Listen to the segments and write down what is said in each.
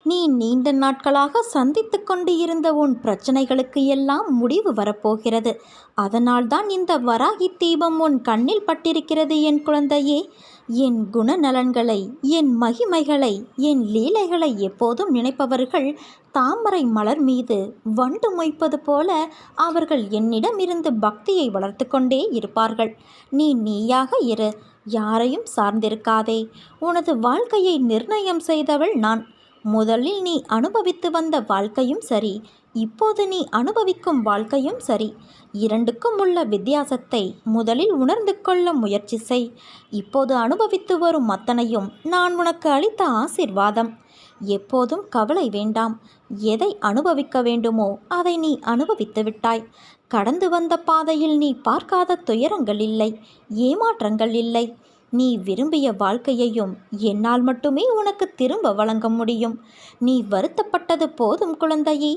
நீ நீண்ட நாட்களாக சந்தித்து கொண்டு இருந்த உன் பிரச்சனைகளுக்கு எல்லாம் முடிவு வரப்போகிறது. அதனால்தான் இந்த வராகி தீபம் உன் கண்ணில் பட்டிருக்கிறது என் குழந்தையே. என் குணநலன்களை, என் மகிமைகளை, என் லீலைகளை எப்போதும் நினைப்பவர்கள் தாமரை மலர் மீது வண்டு மொய்ப்பது போல அவர்கள் என்னிடமிருந்து பக்தியை வளர்த்து கொண்டே இருப்பார்கள். நீ நீயாக இரு, யாரையும் சார்ந்திருக்காதே. உனது வாழ்க்கையை நிர்ணயம் செய்தவள் நான். முதலில் நீ அனுபவித்து வந்த வாழ்க்கையும் சரி, இப்போது நீ அனுபவிக்கும் வாழ்க்கையும் சரி, இரண்டுக்கும் உள்ள வித்தியாசத்தை முதலில் உணர்ந்து கொள்ள முயற்சி செய். இப்போது அனுபவித்து வரும் அத்தனையும் நான் உனக்கு அளித்த ஆசீர்வாதம். எப்போதும் கவலை வேண்டாம். எதை அனுபவிக்க வேண்டுமோ அதை நீ அனுபவித்து விட்டாய். கடந்து வந்த பாதையில் நீ பார்க்காத துயரங்கள் இல்லை, ஏமாற்றங்கள் இல்லை. நீ விரும்பிய வாழ்க்கையையும் என்னால் மட்டுமே உனக்கு திரும்ப வழங்க முடியும். நீ வருத்தப்பட்டது போதும் குழந்தையே.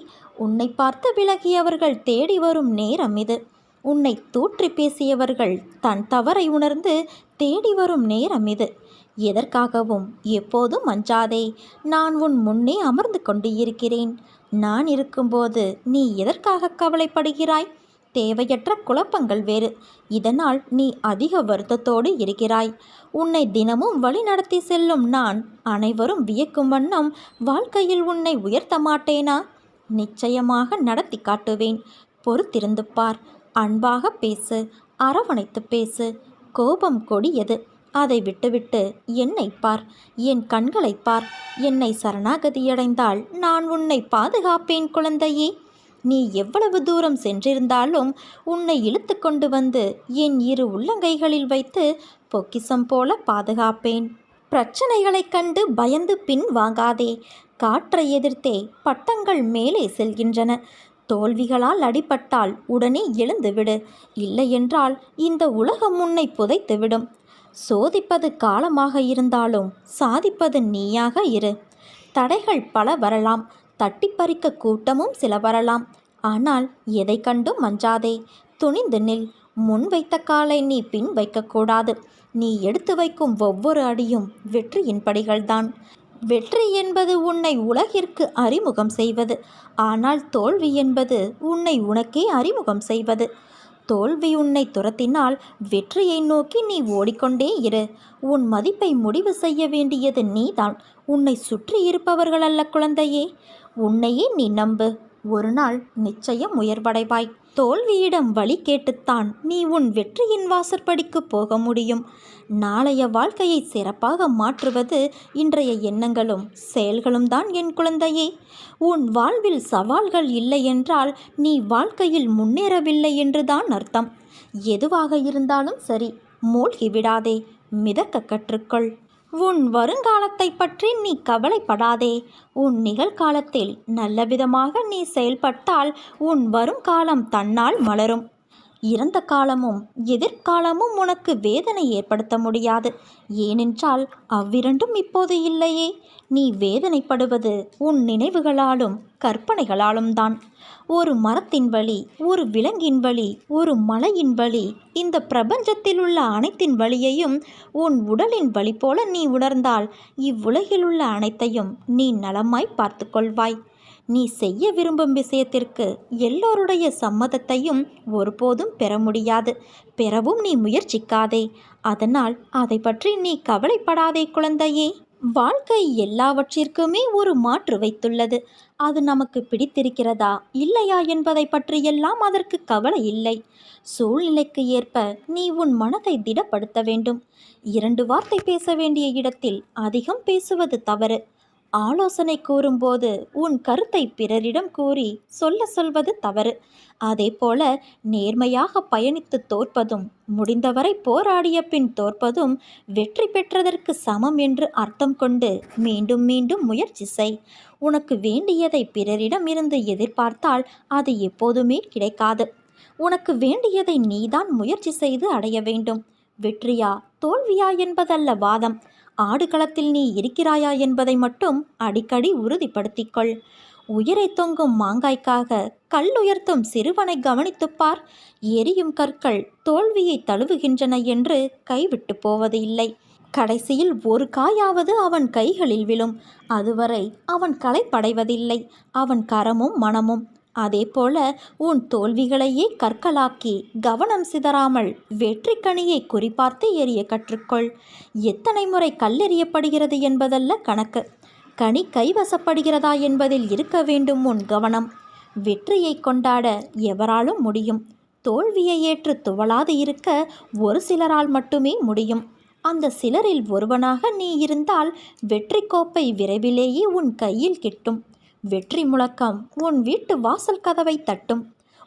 உன்னை பார்த்து விலகியவர்கள் தேடி வரும் நேரம் இது. உன்னை தூற்றி பேசியவர்கள் தன் தவறை உணர்ந்து தேடி வரும் நேரம் இது. எதற்காகவும் எப்போதும் அஞ்சாதே. நான் உன் முன்னே அமர்ந்து கொண்டு இருக்கிறேன். நான் இருக்கும்போது நீ எதற்காக கவலைப்படுகிறாய்? தேவையற்ற குழப்பங்கள் வேறு. இதனால் நீ அதிக வருத்தத்தோடு இருக்கிறாய். உன்னை தினமும் வழி நடத்தி செல்லும் நான் அனைவரும் வியக்கும் வண்ணம் வாழ்க்கையில் உன்னை உயர்த்த மாட்டேனா? நிச்சயமாக நடத்தி காட்டுவேன். பொறுத்திருந்து பார். அன்பாக பேசு, அரவணைத்து பேசு. கோபம் கொடியது, அதை விட்டுவிட்டு என்னை பார், என் கண்களை பார். என்னை சரணாகதியடைந்தால் நான் உன்னை பாதுகாப்பேன் குழந்தையே. நீ எவ்வளவு தூரம் சென்றிருந்தாலும் உன்னை இழுத்து கொண்டு வந்து என் இரு உள்ளங்கைகளில் வைத்து பொக்கிசம் போல பாதுகாப்பேன். பிரச்சனைகளைக் கண்டு பயந்து பின் வாங்காதே. காற்றை எதிர்த்தே பட்டங்கள் மேலே செல்கின்றன. தோல்விகளால் அடிபட்டால் உடனே எழுந்துவிடு. இல்லையென்றால் இந்த உலகம் உன்னை புதைத்துவிடும். சோதிப்பது காலமாக இருந்தாலும் சாதிப்பது நீயாக இரு. தடைகள் பல வரலாம், தட்டி பறிக்க கூட்டமும் சில வரலாம். ஆனால் எதை கண்டும் அஞ்சாதே. துணிந்து நில். முன் வைத்த காலை நீ பின் வைக்கக்கூடாது. நீ எடுத்து வைக்கும் ஒவ்வொரு அடியும் வெற்றியின் படிகள்தான். வெற்றி என்பது உன்னை உலகிற்கு அறிமுகம் செய்வது. ஆனால் தோல்வி என்பது உன்னை உனக்கே அறிமுகம் செய்வது. தோல்வி உன்னை துரத்தினால் வெற்றியை நோக்கி நீ ஓடிக்கொண்டே இரு. உன் மதிப்பை முடிவு செய்ய வேண்டியது நீதான், உன்னை சுற்றி இருப்பவர்கள் அல்ல குழந்தையே. உன்னையே நீ நம்பு. ஒரு நாள் நிச்சயம் உயர்வடைவாய். தோல்வியிடம் வழி கேட்டுத்தான் நீ உன் வெற்றியின் வாசற்படிக்கு போக முடியும். நாளைய வாழ்க்கையை சிறப்பாக மாற்றுவது இன்றைய எண்ணங்களும் செயல்களும் தான் என் குழந்தையே. உன் வாழ்வில் சவால்கள் இல்லை என்றால் நீ வாழ்க்கையில் முன்னேறவில்லை என்றுதான் அர்த்தம். எதுவாக இருந்தாலும் சரி, மூழ்கி விடாதே, மிதக்க கற்றுக்கொள். உன் வருங்காலத்தை பற்றி நீ கவலைப்படாதே. உன் நிகழ்காலத்தில் நல்லவிதமாக நீ செயல்பட்டால் உன் வருங்காலம் தன்னால் மலரும். இறந்த காலமும் எதிர்காலமும் உனக்கு வேதனை ஏற்படுத்த முடியாது. ஏனென்றால் அவ்விரண்டும் இப்போது இல்லையே. நீ வேதனைப்படுவது உன் நினைவுகளாலும் கற்பனைகளாலும் தான். ஒரு மரத்தின் வலி, ஒரு விலங்கின் வலி, ஒரு மலையின் வலி, இந்த பிரபஞ்சத்தில் உள்ள அனைத்தின் வலியையும் உன் உடலின் வலி போல நீ உணர்ந்தால் இவ்வுலகில் உள்ள அனைத்தையும் நீ நலமாய் பார்த்து கொள்வாய். நீ செய்ய விரும்பும் விஷயத்திற்கு எல்லோருடைய சம்மதத்தையும் ஒருபோதும் பெற முடியாது. பெறவும் நீ முயற்சிக்காதே. அதனால் அதை பற்றி நீ கவலைப்படாதே குழந்தையே. வாழ்க்கை எல்லாவற்றிற்குமே ஒரு மாற்று வைத்துள்ளது. அது நமக்கு பிடித்திருக்கிறதா இல்லையா என்பதை பற்றியெல்லாம் அதற்கு கவலை இல்லை. சூழ்நிலைக்கு ஏற்ப நீ உன் மனதை திடப்படுத்த வேண்டும். 2 வார்த்தை பேச வேண்டிய இடத்தில் அதிகம் பேசுவது தவறு. ஆலோசனை கூறும்போது உன் கருத்தை பிறரிடம் கூறி சொல்வது தவறு. அதேபோல நேர்மையாக பயணித்து தோற்பதும், முடிந்தவரை போராடிய பின் தோற்பதும் வெற்றி பெற்றதற்கு சமம் என்று அர்த்தம் கொண்டு மீண்டும் மீண்டும் முயற்சி செய். உனக்கு வேண்டியதை பிறரிடம் இருந்து எதிர்பார்த்தால் அது எப்போதுமே கிடைக்காது. உனக்கு வேண்டியதை நீதான் முயற்சி செய்து அடைய வேண்டும். வெற்றியா தோல்வியா என்பதல்ல வாதம். ஆடுகளத்தில் நீ இருக்கிறாயா என்பதை மட்டும் அடிக்கடி உறுதிப்படுத்திக்கொள். உயிரை தொங்கும் மாங்காய்க்காக கல் உயர்த்தும் சிறுவனை கவனித்துப்பார். எரியும் கற்கள் தோல்வியை தழுவுகின்றன என்று கைவிட்டு போவது இல்லை. கடைசியில் ஒரு காயாவது அவன் கைகளில் விழும். அதுவரை அவன் களைப்படைவதில்லை, அவன் கரமும் மனமும். அதேபோல உன் தோல்விகளையே கற்களாக்கி கவனம் சிதறாமல் வெற்றி கனியை குறிபார்த்து எறிய கற்றுக்கொள். எத்தனை முறை கல்லெறியப்படுகிறது என்பதல்ல கணக்கு, கனி கைவசப்படுகிறதா என்பதில் இருக்க வேண்டும் உன் கவனம். வெற்றியை கொண்டாட எவராலும் முடியும். தோல்வியை ஏற்று துவளாது இருக்க ஒரு சிலரால் மட்டுமே முடியும். அந்த சிலரில் ஒருவனாக நீ இருந்தால் வெற்றி கோப்பை விரைவிலேயே உன் கையில் கிட்டும். வெற்றி முழக்கம் உன் வீட்டு வாசல் கதவை தட்டும்.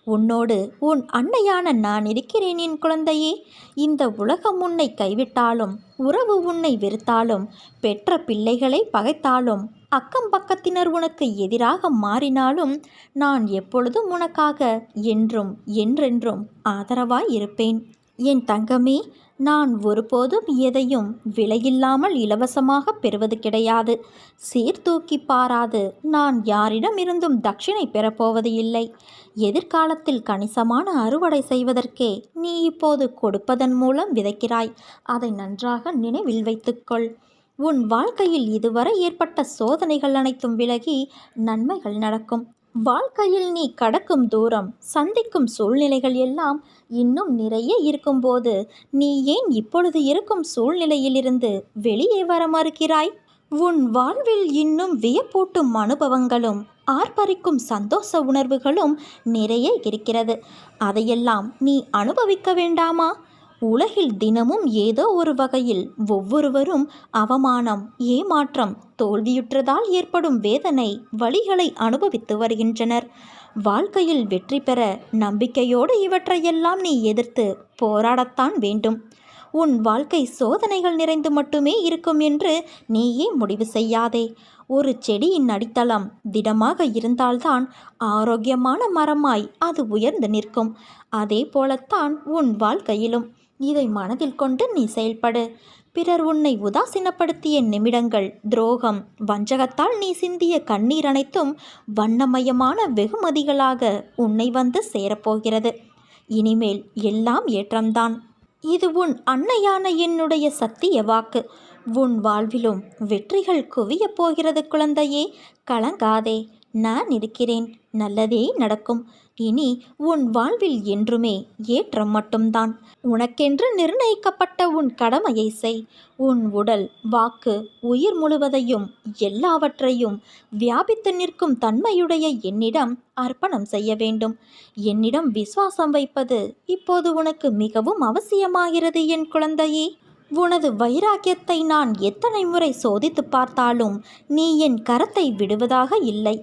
உன்னோடு உன் அன்னையான நான் இருக்கிறேன் என் குழந்தையே. இந்த உலகம் உன்னை கைவிட்டாலும், உறவு உன்னை வெறுத்தாலும், பெற்ற பிள்ளைகளை பகைத்தாலும், அக்கம் பக்கத்தினர் உனக்கு எதிராக மாறினாலும், நான் எப்பொழுதும் உனக்காக என்றும் என்றென்றும் ஆதரவாய் இருப்பேன். என் தங்கமே, நான் ஒருபோதும் எதையும் விலையில்லாமல் இலவசமாக பெறுவது கிடையாது. சீர்தூக்கி பாராது நான் யாரிடமிருந்தும் தட்சிணை பெறப்போவது இல்லை. எதிர்காலத்தில் கணிசமான அறுவடை செய்வதற்கே நீ இப்போது கொடுப்பதன் மூலம் விதைக்கிறாய். அதை நன்றாக நினைவில் வைத்துக்கொள். உன் வாழ்க்கையில் இதுவரை ஏற்பட்ட சோதனைகள் அனைத்தும் விலகி நன்மைகள் நடக்கும். வாழ்க்கையில் நீ கடக்கும் தூரம், சந்திக்கும் சூழ்நிலைகள் எல்லாம் இன்னும் நிறைய இருக்கும்போது நீ ஏன் இப்பொழுது இருக்கும் சூழ்நிலையிலிருந்து வெளியே வர மறுக்கிறாய்? உன் வாழ்வில் இன்னும் வியப்பூட்டும் அனுபவங்களும் ஆர்ப்பரிக்கும் சந்தோஷ உணர்வுகளும் நிறைய இருக்கிறது. அதையெல்லாம் நீ அனுபவிக்க வேண்டாமா? உலகில் தினமும் ஏதோ ஒரு வகையில் ஒவ்வொருவரும் அவமானம், ஏமாற்றம், தோல்வியுற்றதால் ஏற்படும் வேதனை, வலிகளை அனுபவித்து வருகின்றனர். வாழ்க்கையில் வெற்றி பெற நம்பிக்கையோடு இவற்றையெல்லாம் நீ எதிர்த்து போராடத்தான் வேண்டும். உன் வாழ்க்கை சோதனைகள் நிறைந்து மட்டுமே இருக்கும் என்று நீயே முடிவு செய்யாதே. ஒரு செடியின் அடித்தளம் திடமாக இருந்தால்தான் ஆரோக்கியமான மரமாய் அது உயர்ந்து நிற்கும். அதே போலத்தான் உன் வாழ்க்கையிலும். இதை மனதில் கொண்டு நீ செயல்படு. பிறர் உன்னை உதாசீனப்படுத்திய நிமிடங்கள், துரோகம், வஞ்சகத்தால் நீ சிந்திய கண்ணீர் அனைத்தும் வண்ணமயமான வெகுமதிகளாக உன்னை வந்து சேரப்போகிறது. இனிமேல் எல்லாம் ஏற்றம்தான். இது உன் அன்னையான என்னுடைய சத்திய வாக்கு. உன் வாழ்விலும் வெற்றிகள் குவியப் போகிறது குழந்தையே. கலங்காதே, நான் இருக்கிறேன். நல்லதே நடக்கும். இனி உன் வாழ்வில் என்றுமே ஏற்றம் மட்டும்தான். உனக்கென்று நிர்ணயிக்கப்பட்ட உன் கடமையை செய். உன் உடல், வாக்கு, உயிர் முழுவதையும், எல்லாவற்றையும் வியாபித்து நிற்கும் தன்மையுடைய என்னிடம் அர்ப்பணம் செய்ய வேண்டும். என்னிடம் விசுவாசம் வைப்பது இப்போது உனக்கு மிகவும் அவசியமாகிறது என் குழந்தையே. உனது வைராக்கியத்தை நான் எத்தனை முறை சோதித்து பார்த்தாலும் நீ என் கரத்தை விடுவதாக இல்லை.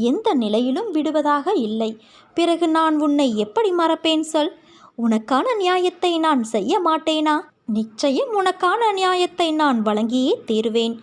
எந்த நிலையிலும் விடுவதாக இல்லை. பிறகு நான் உன்னை எப்படி மறப்பேன் சொல்? உனக்கான நியாயத்தை நான் செய்ய மாட்டேனா? நிச்சயம் உனக்கான நியாயத்தை நான் வழங்கியே தீருவேன்.